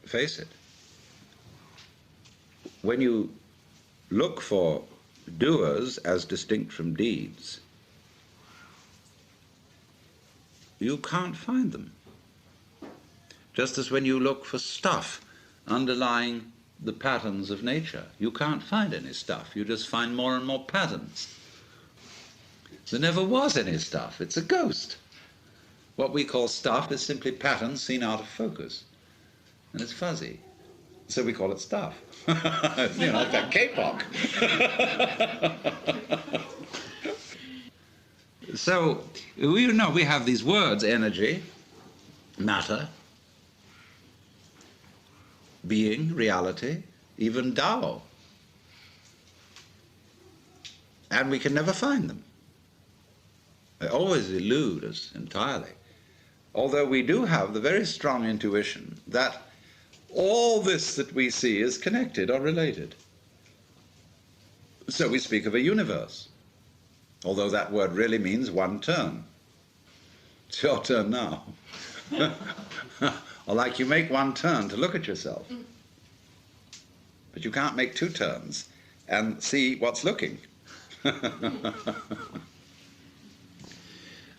face it, when you look for doers as distinct from deeds, you can't find them. Just as when you look for stuff underlying the patterns of nature, you can't find any stuff. You just find more and more patterns. There never was any stuff. It's a ghost. What we call stuff is simply patterns seen out of focus. And it's fuzzy. So we call it stuff. You know, like K-pop. So, we have these words: energy, matter, being, reality, even Tao. And we can never find them. They always elude us entirely. Although we do have the very strong intuition that all this that we see is connected or related. So we speak of a universe, although that word really means one turn. It's your turn now. Or like you make one turn to look at yourself, but you can't make two turns and see what's looking.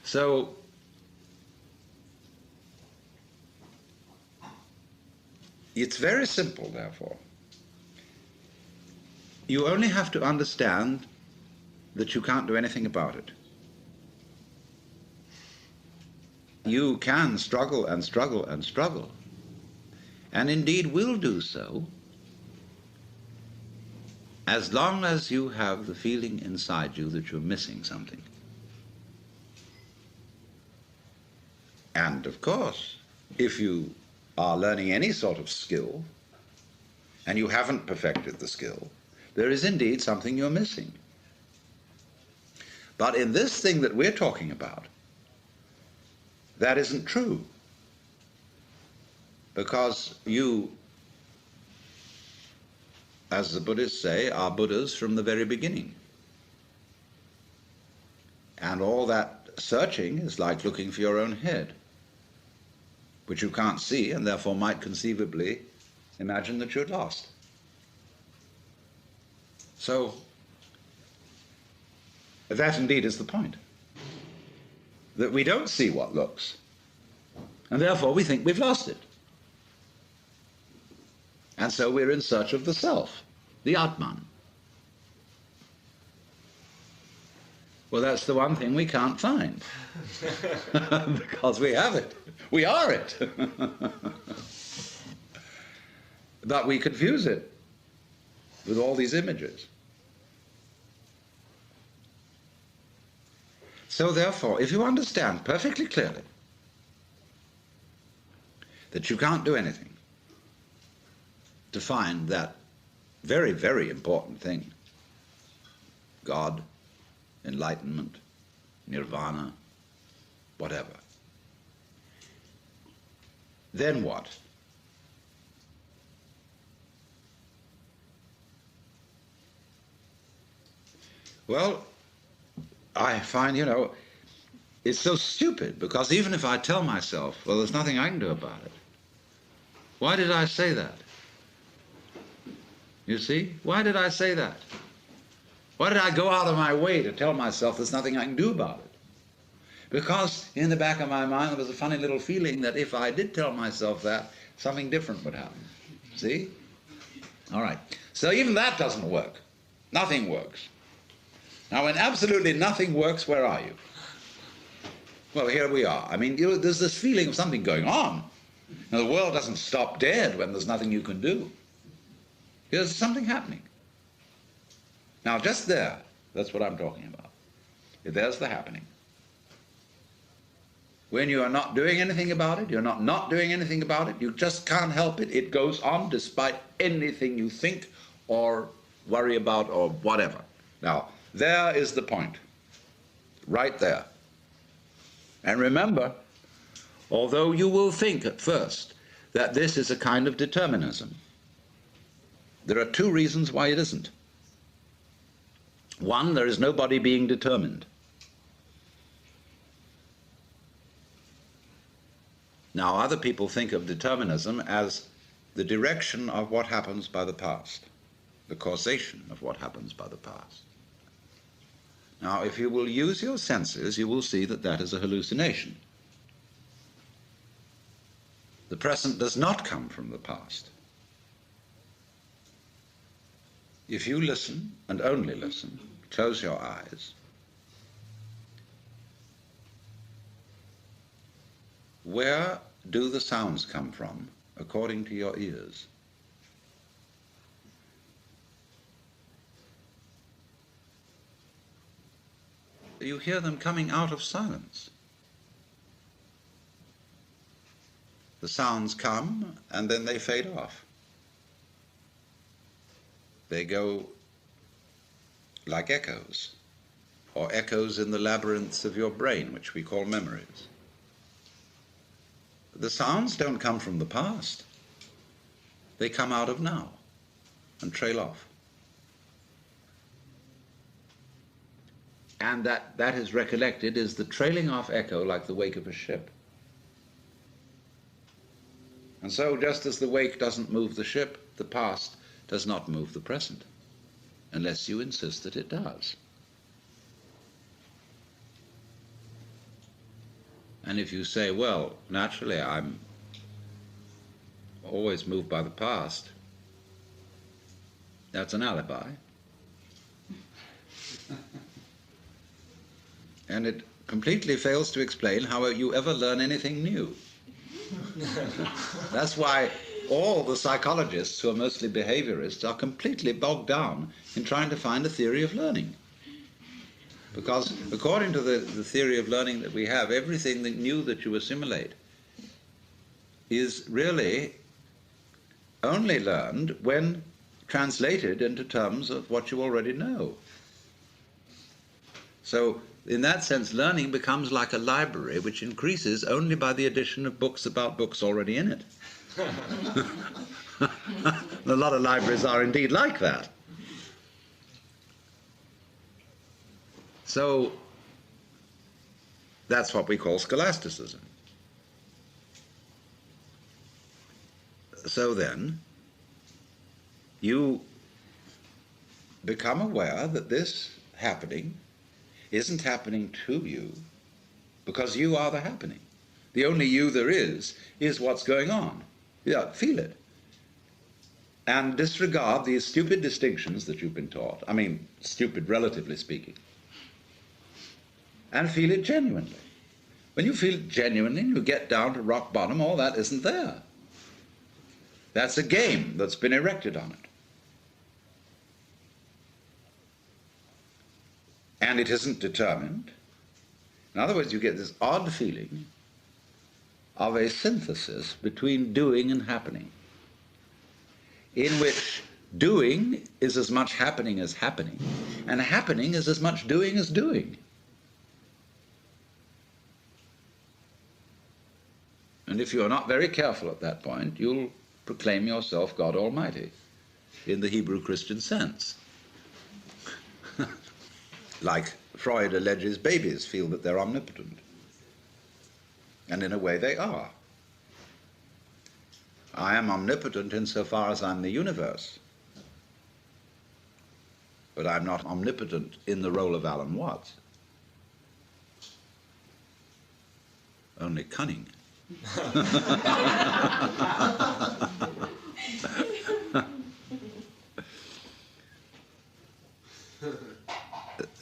So it's very simple, therefore. You only have to understand that you can't do anything about it. You can struggle and struggle and struggle, and indeed will do so, as long as you have the feeling inside you that you're missing something. And of course, if you are learning any sort of skill, and you haven't perfected the skill, there is indeed something you're missing. But in this thing that we're talking about, that isn't true. Because you, as the Buddhists say, are Buddhas from the very beginning. And all that searching is like looking for your own head, which you can't see, and therefore might conceivably imagine that you're lost. So that indeed is the point, that we don't see what looks, and therefore we think we've lost it. And so we're in search of the self, the Atman. Well, that's the one thing we can't find, because we have it. We are it. But we confuse it with all these images. So therefore, if you understand perfectly clearly that you can't do anything to find that very, very important thing, God, enlightenment, nirvana, whatever, then what? Well, I find, it's so stupid, because even if I tell myself, well, there's nothing I can do about it, why did I say that? You see? Why did I say that? Why did I go out of my way to tell myself there's nothing I can do about it? Because in the back of my mind there was a funny little feeling that if I did tell myself that, something different would happen. See? All right. So even that doesn't work. Nothing works. Now, when absolutely nothing works, where are you? Well, here we are. I mean, there's this feeling of something going on. Now, the world doesn't stop dead when there's nothing you can do. There's something happening. Now, just there, that's what I'm talking about. There's the happening. When you are not doing anything about it, you're not doing anything about it, you just can't help it. It goes on despite anything you think or worry about or whatever. Now, there is the point. Right there. And remember, although you will think at first that this is a kind of determinism, there are two reasons why it isn't. One, there is nobody being determined. Now, other people think of determinism as the direction of what happens by the past, the causation of what happens by the past. Now, if you will use your senses, you will see that that is a hallucination. The present does not come from the past. If you listen, and only listen, close your eyes, where do the sounds come from according to your ears? You hear them coming out of silence. The sounds come and then they fade off. They go like echoes, or echoes in the labyrinths of your brain, which we call memories. The sounds don't come from the past. They come out of now and trail off. And that is recollected is the trailing off echo like the wake of a ship. And so just as the wake doesn't move the ship, the past does not move the present, unless you insist that it does. And if you say, well, naturally I'm always moved by the past, that's an alibi. And it completely fails to explain how you ever learn anything new. That's why all the psychologists, who are mostly behaviorists, are completely bogged down in trying to find a theory of learning. Because according to the theory of learning that we have, everything new that you assimilate is really only learned when translated into terms of what you already know. So in that sense, learning becomes like a library which increases only by the addition of books about books already in it. A lot of libraries are indeed like that. So that's what we call scholasticism. So then, you become aware that this happening isn't happening to you because you are the happening. The only you there is what's going on. Yeah, feel it. And disregard these stupid distinctions that you've been taught. I mean, stupid relatively speaking. And feel it genuinely. When you feel it genuinely, you get down to rock bottom, all that isn't there. That's a game that's been erected on it. And it isn't determined. In other words, you get this odd feeling of a synthesis between doing and happening, in which doing is as much happening as happening, and happening is as much doing as doing. And if you're not very careful at that point, you'll proclaim yourself God Almighty in the Hebrew Christian sense. Like Freud alleges babies feel that they're omnipotent. And in a way they are. I am omnipotent insofar as I'm the universe. But I'm not omnipotent in the role of Alan Watts. Only cunning.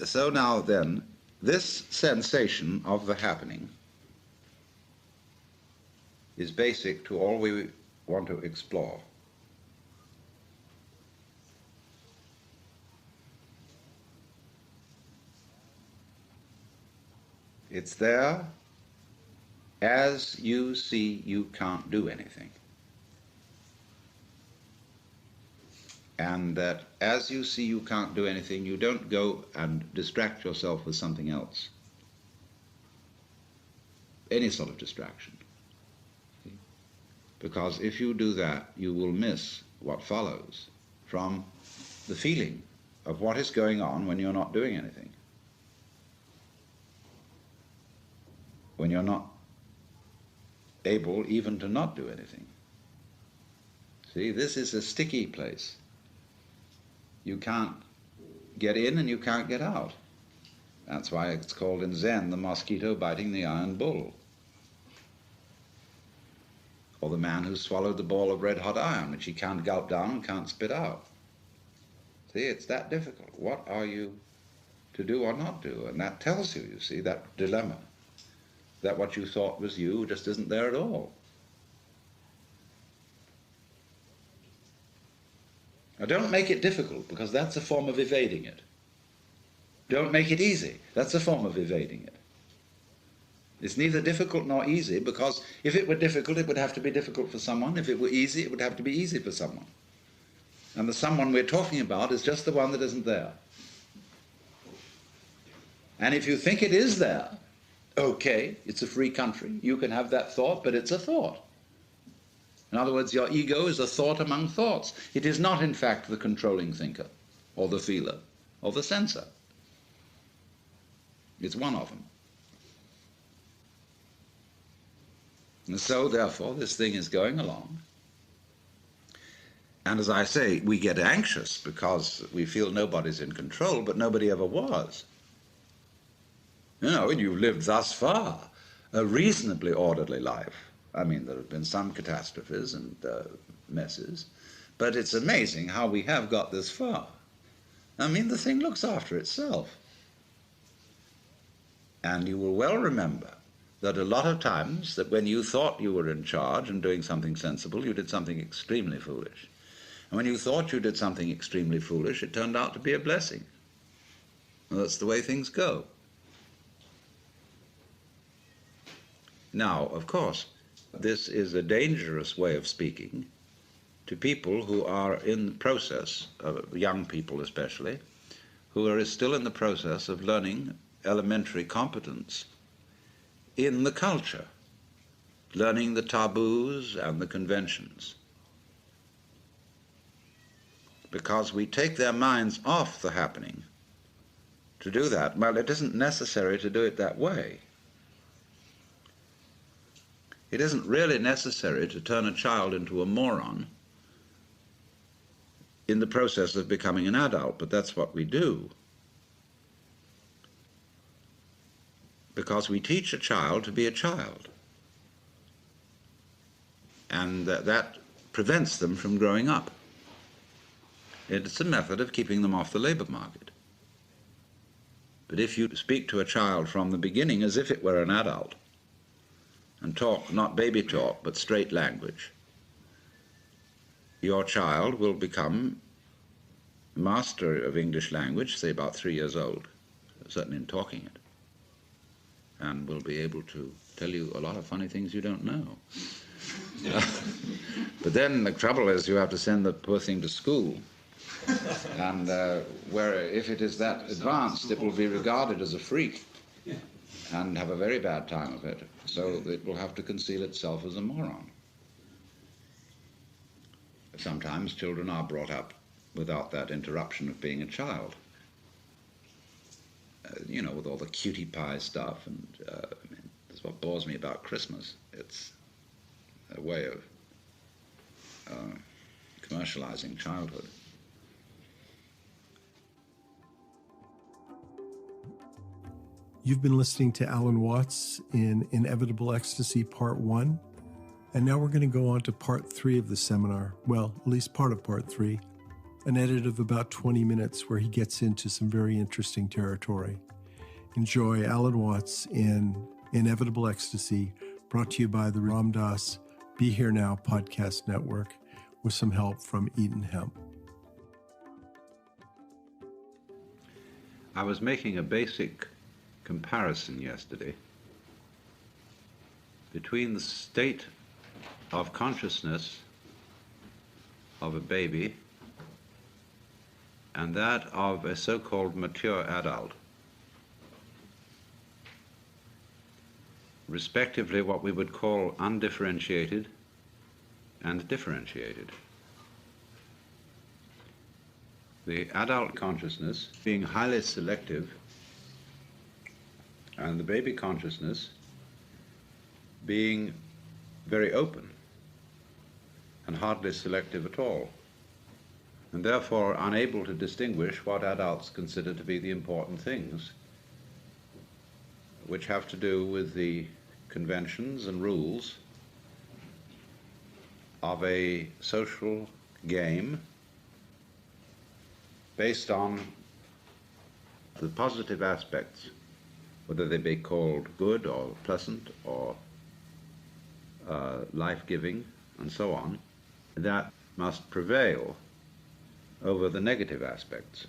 So now then, this sensation of the happening is basic to all we want to explore. It's there as you see you can't do anything. And that as you see you can't do anything, you don't go and distract yourself with something else. Any sort of distraction. Because if you do that, you will miss what follows from the feeling of what is going on when you're not doing anything. When you're not able even to not do anything. See, this is a sticky place. You can't get in and you can't get out. That's why it's called in Zen the mosquito biting the iron bull, or the man who swallowed the ball of red-hot iron, which he can't gulp down and can't spit out. See, it's that difficult. What are you to do or not do? And that tells you, you see, that dilemma, that what you thought was you just isn't there at all. Now, don't make it difficult, because that's a form of evading it. Don't make it easy. That's a form of evading it. It's neither difficult nor easy, because if it were difficult, it would have to be difficult for someone. If it were easy, it would have to be easy for someone. And the someone we're talking about is just the one that isn't there. And if you think it is there, okay, it's a free country. You can have that thought, but it's a thought. In other words, your ego is a thought among thoughts. It is not, in fact, the controlling thinker, or the feeler, or the sensor. It's one of them. And so, therefore, this thing is going along. And as I say, we get anxious because we feel nobody's in control, but nobody ever was. You know, and you've lived thus far a reasonably orderly life. I mean, there have been some catastrophes and messes, but it's amazing how we have got this far. I mean, the thing looks after itself. And you will well remember that a lot of times that when you thought you were in charge and doing something sensible, you did something extremely foolish. And when you thought you did something extremely foolish, it turned out to be a blessing. Well, that's the way things go. Now, of course, this is a dangerous way of speaking to people who are in the process, young people especially, who are still in the process of learning elementary competence in the culture, learning the taboos and the conventions. Because we take their minds off the happening to do that. Well, it isn't necessary to do it that way. It isn't really necessary to turn a child into a moron in the process of becoming an adult, but that's what we do. Because we teach a child to be a child. And that prevents them from growing up. It's a method of keeping them off the labor market. But if you speak to a child from the beginning as if it were an adult, and talk, not baby talk, but straight language, your child will become master of English language, say about 3 years old, certainly in talking it, and will be able to tell you a lot of funny things you don't know. But then the trouble is you have to send the poor thing to school, and where if it is that advanced, it will be regarded as a freak and have a very bad time of it, so it will have to conceal itself as a moron. Sometimes children are brought up without that interruption of being a child. You know, with all the cutie pie stuff, and I mean, that's what bores me about Christmas. It's a way of commercializing childhood. You've been listening to Alan Watts in Inevitable Ecstasy Part 1, and now we're going to go on to Part 3 of the seminar, well, at least part of Part 3, an edit of about 20 minutes where he gets into some very interesting territory. Enjoy Alan Watts in Inevitable Ecstasy, brought to you by the Ram Dass Be Here Now podcast network, with some help from Eaton Hemp. I was making a basic comparison yesterday between the state of consciousness of a baby and that of a so-called mature adult, respectively what we would call undifferentiated and differentiated. The adult consciousness being highly selective, and the baby consciousness being very open and hardly selective at all, and therefore unable to distinguish what adults consider to be the important things, which have to do with the conventions and rules of a social game based on the positive aspects, whether they be called good or pleasant or life-giving and so on, that must prevail over the negative aspects.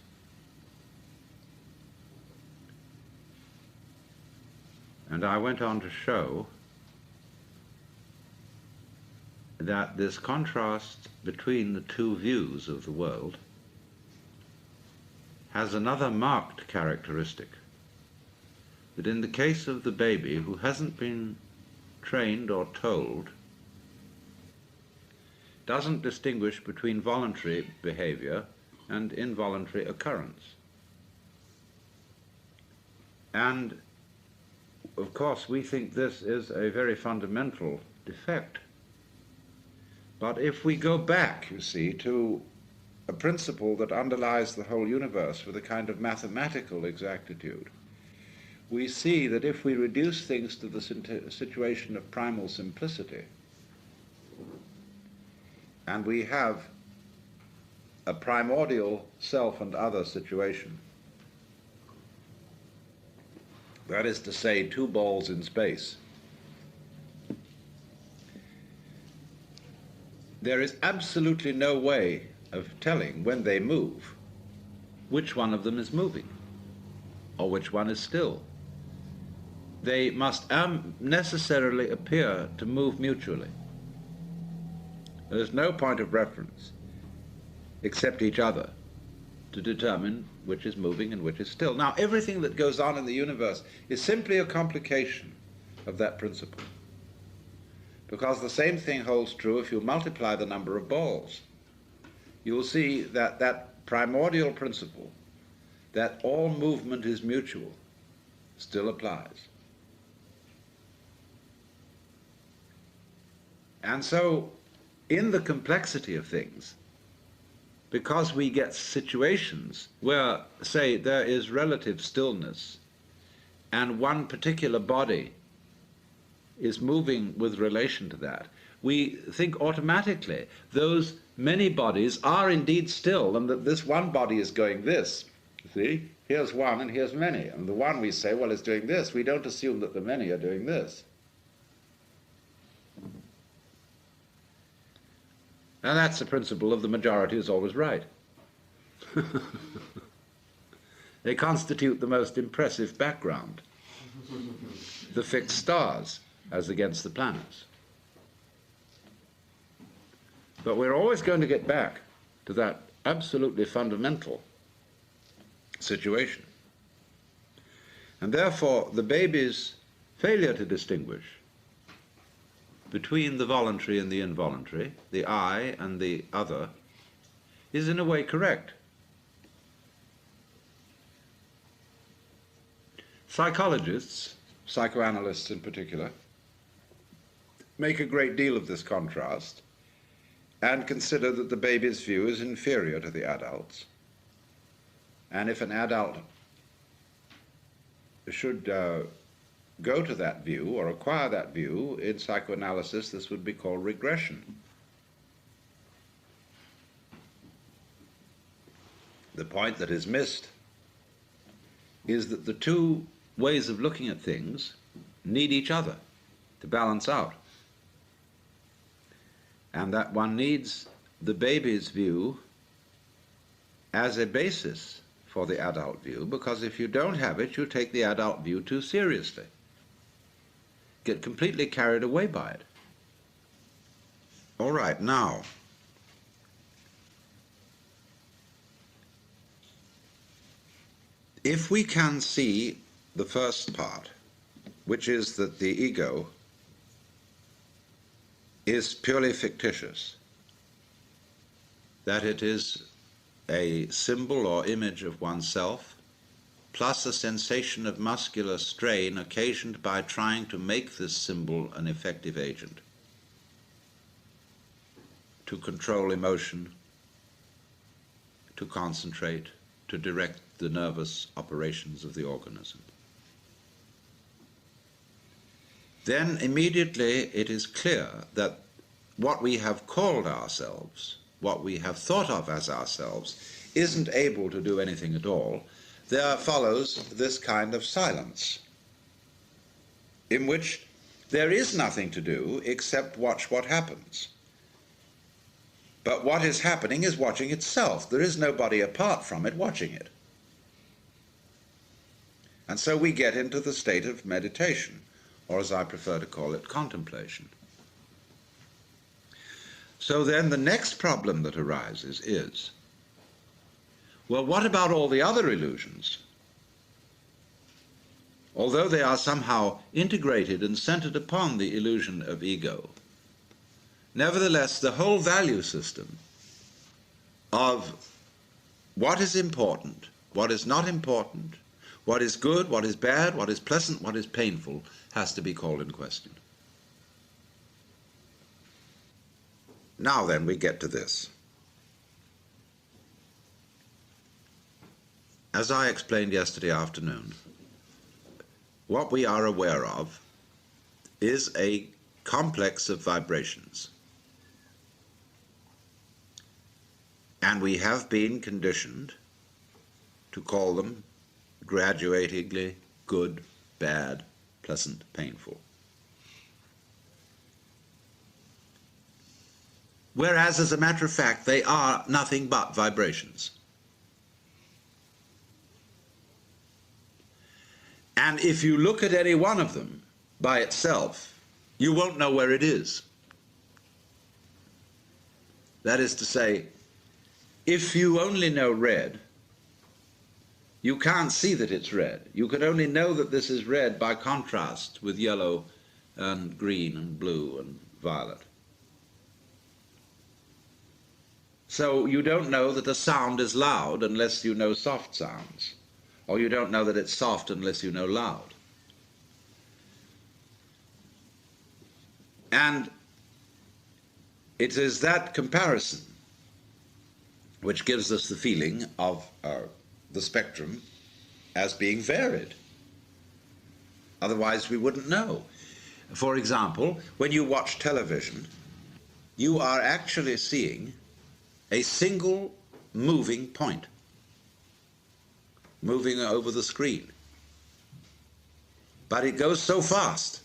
And I went on to show that this contrast between the two views of the world has another marked characteristic, that in the case of the baby who hasn't been trained or told, doesn't distinguish between voluntary behavior and involuntary occurrence. And of course we think this is a very fundamental defect. But if we go back, you see, to a principle that underlies the whole universe with a kind of mathematical exactitude, we see that if we reduce things to the situation of primal simplicity, and we have a primordial self and other situation, that is to say, two balls in space, there is absolutely no way of telling when they move which one of them is moving or which one is still. They must necessarily appear to move mutually. There is no point of reference except each other to determine which is moving and which is still. Now, everything that goes on in the universe is simply a complication of that principle, because the same thing holds true if you multiply the number of balls. You will see that that primordial principle, that all movement is mutual, still applies. And so, in the complexity of things, because we get situations where, say, there is relative stillness and one particular body is moving with relation to that, we think automatically those many bodies are indeed still, and that this one body is going this. See, here's one and here's many, and the one we say, well, is doing this. We don't assume that the many are doing this. And that's the principle of the majority is always right. They constitute the most impressive background, the fixed stars as against the planets. But we're always going to get back to that absolutely fundamental situation. And therefore, the baby's failure to distinguish between the voluntary and the involuntary, the I and the other, is in a way correct. Psychologists, psychoanalysts in particular, make a great deal of this contrast and consider that the baby's view is inferior to the adult's. And if an adult should go to that view or acquire that view, in psychoanalysis this would be called regression. The point that is missed is that the two ways of looking at things need each other to balance out, and that one needs the baby's view as a basis for the adult view, because if you don't have it, you take the adult view too seriously, get completely carried away by it. All right, now, if we can see the first part, which is that the ego is purely fictitious, that it is a symbol or image of oneself, plus a sensation of muscular strain occasioned by trying to make this symbol an effective agent. to control emotion, to concentrate, to direct the nervous operations of the organism. Then immediately it is clear that what we have called ourselves, what we have thought of as ourselves, isn't able to do anything at all. There follows this kind of silence, in which there is nothing to do except watch what happens. But what is happening is watching itself. There is nobody apart from it watching it. And so we get into the state of meditation, or as I prefer to call it, contemplation. So then the next problem that arises is, well, what about all the other illusions? Although they are somehow integrated and centered upon the illusion of ego, nevertheless, the whole value system of what is important, what is not important, what is good, what is bad, what is pleasant, what is painful, has to be called in question. Now then, we get to this. As I explained yesterday afternoon, what we are aware of is a complex of vibrations. And we have been conditioned to call them graduatingly good, bad, pleasant, painful. Whereas, as a matter of fact, they are nothing but vibrations. And if you look at any one of them by itself, you won't know where it is. That is to say, if you only know red, you can't see that it's red. You can only know that this is red by contrast with yellow and green and blue and violet. So you don't know that a sound is loud unless you know soft sounds, or you don't know that it's soft unless you know loud. And it is that comparison which gives us the feeling of the spectrum as being varied. Otherwise we wouldn't know. For example, when you watch television, you are actually seeing a single moving point moving over the screen. But it goes so fast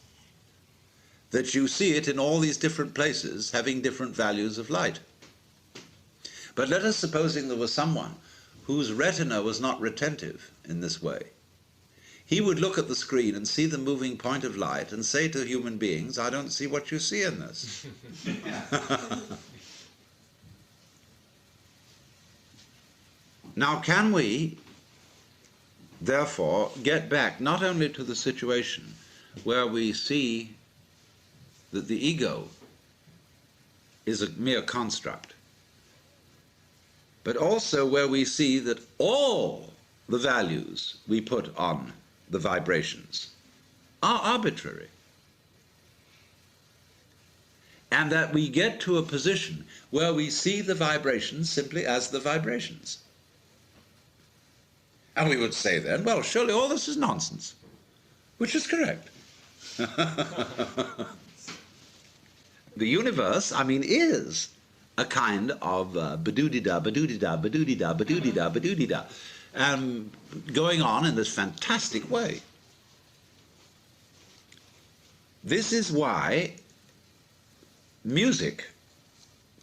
that you see it in all these different places having different values of light. But let us supposing there was someone whose retina was not retentive in this way. He would look at the screen and see the moving point of light and say to human beings, I don't see what you see in this. Now, can we, therefore, get back not only to the situation where we see that the ego is a mere construct, but also where we see that all the values we put on the vibrations are arbitrary, and that we get to a position where we see the vibrations simply as the vibrations. And we would say then, well, surely all this is nonsense, which is correct. The universe, is a kind of ba-doo-dee-da, ba-doo-dee-da, ba-doo-dee-da, ba-doo-dee-da, ba-doo-dee-da, going on in this fantastic way. This is why music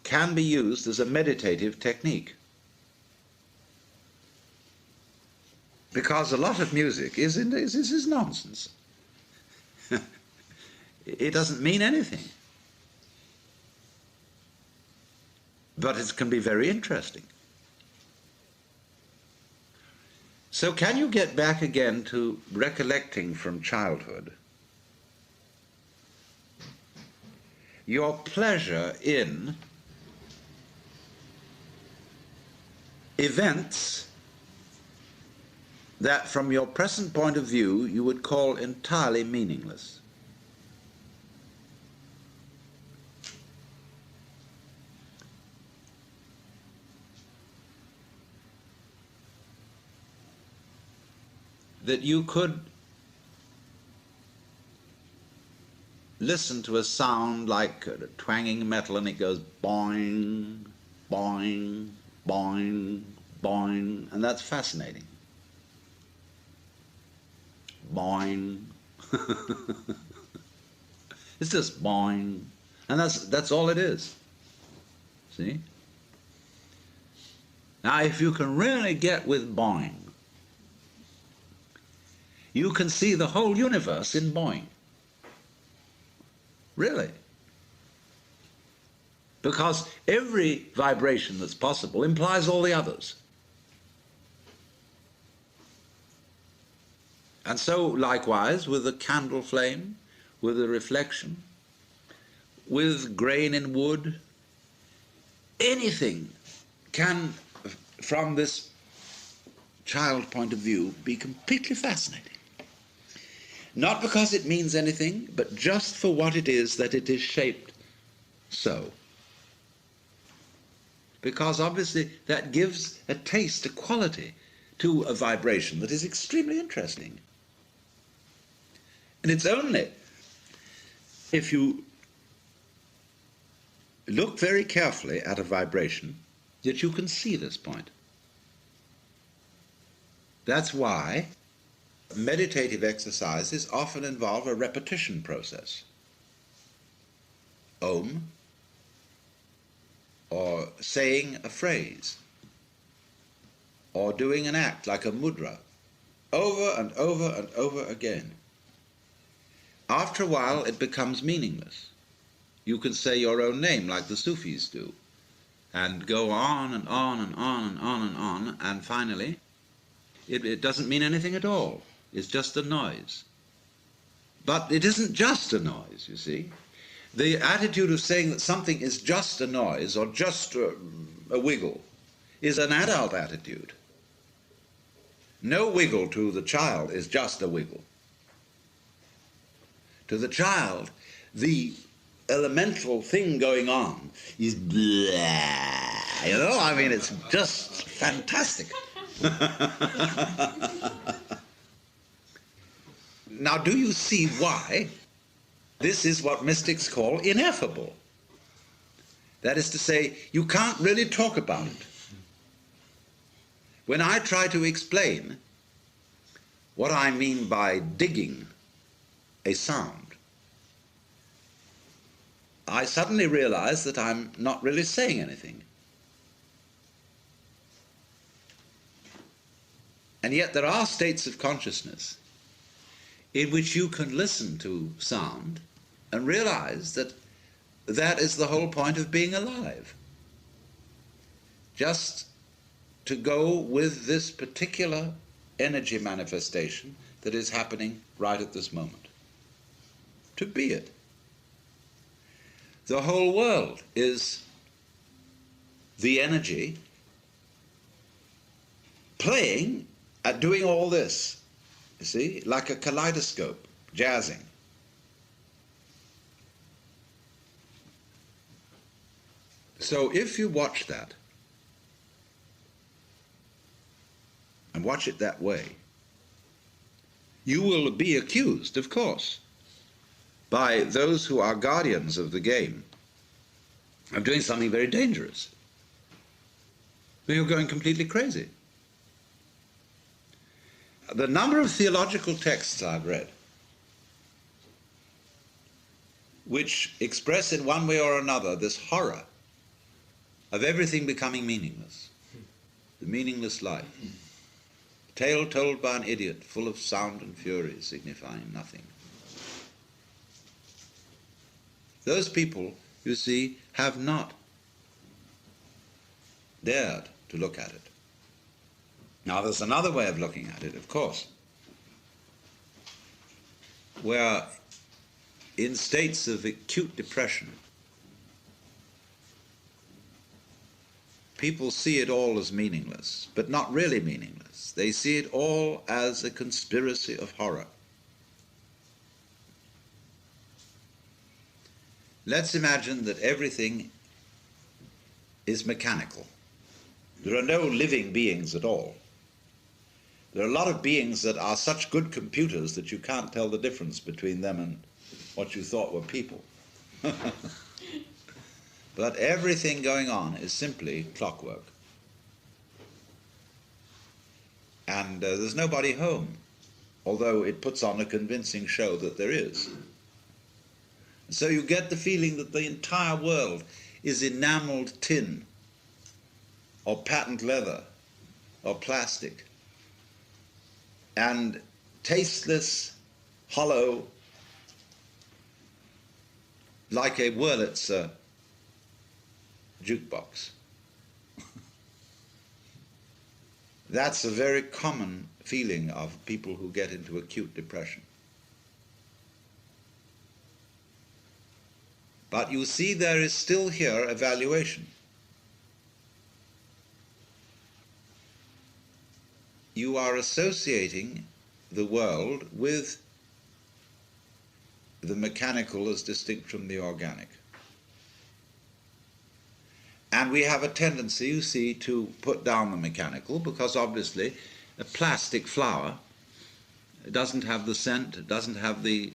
can be used as a meditative technique. Because a lot of music is nonsense. It doesn't mean anything. But it can be very interesting. So can you get back again to recollecting from childhood your pleasure in events that from your present point of view you would call entirely meaningless? that you could listen to a sound like twanging metal and it goes boing, boing, boing, boing, and that's fascinating. Boing. It's just boing. And that's all it is. See? Now, if you can really get with boing, you can see the whole universe in boing. Really. Because every vibration that's possible implies all the others. And so, likewise, with the candle flame, with the reflection, with grain in wood, anything can, from this child point of view, be completely fascinating. Not because it means anything, but just for what it is that it is shaped so. Because obviously that gives a taste, a quality to a vibration that is extremely interesting. And it's only if you look very carefully at a vibration that you can see this point. That's why meditative exercises often involve a repetition process. Om, or saying a phrase, or doing an act like a mudra, over and over and over again. After a while it becomes meaningless. You can say your own name like the Sufis do, and go on and on and on and on and on, and finally it doesn't mean anything at all. It's just a noise. But it isn't just a noise, you see. The attitude of saying that something is just a noise or just a wiggle is an adult attitude. No wiggle to the child is just a wiggle. To the child, the elemental thing going on is blah, you know? I mean, it's just fantastic. Now, do you see why this is what mystics call ineffable? That is to say, you can't really talk about it. When I try to explain what I mean by digging a sound, I suddenly realize that I'm not really saying anything. And yet there are states of consciousness in which you can listen to sound and realize that that is the whole point of being alive. Just to go with this particular energy manifestation that is happening right at this moment. To be it. The whole world is the energy playing at doing all this, you see, like a kaleidoscope, jazzing. So if you watch that, and watch it that way, you will be accused, of course, by those who are guardians of the game of doing something very dangerous. You're going completely crazy. The number of theological texts I've read which express in one way or another this horror of everything becoming meaningless, the meaningless life. A tale told by an idiot, full of sound and fury, signifying nothing. Those people, you see, have not dared to look at it. Now, there's another way of looking at it, of course, where in states of acute depression, people see it all as meaningless, but not really meaningless. They see it all as a conspiracy of horror. Let's imagine that everything is mechanical. There are no living beings at all. There are a lot of beings that are such good computers that you can't tell the difference between them and what you thought were people. But everything going on is simply clockwork. And there's nobody home, although it puts on a convincing show that there is. And so you get the feeling that the entire world is enameled tin, or patent leather, or plastic, and tasteless, hollow, like a Wurlitzer jukebox. That's a very common feeling of people who get into acute depression. But you see, there is still here a valuation. You are associating the world with the mechanical as distinct from the organic. And we have a tendency, you see, to put down the mechanical, because obviously a plastic flower doesn't have the scent, it doesn't have the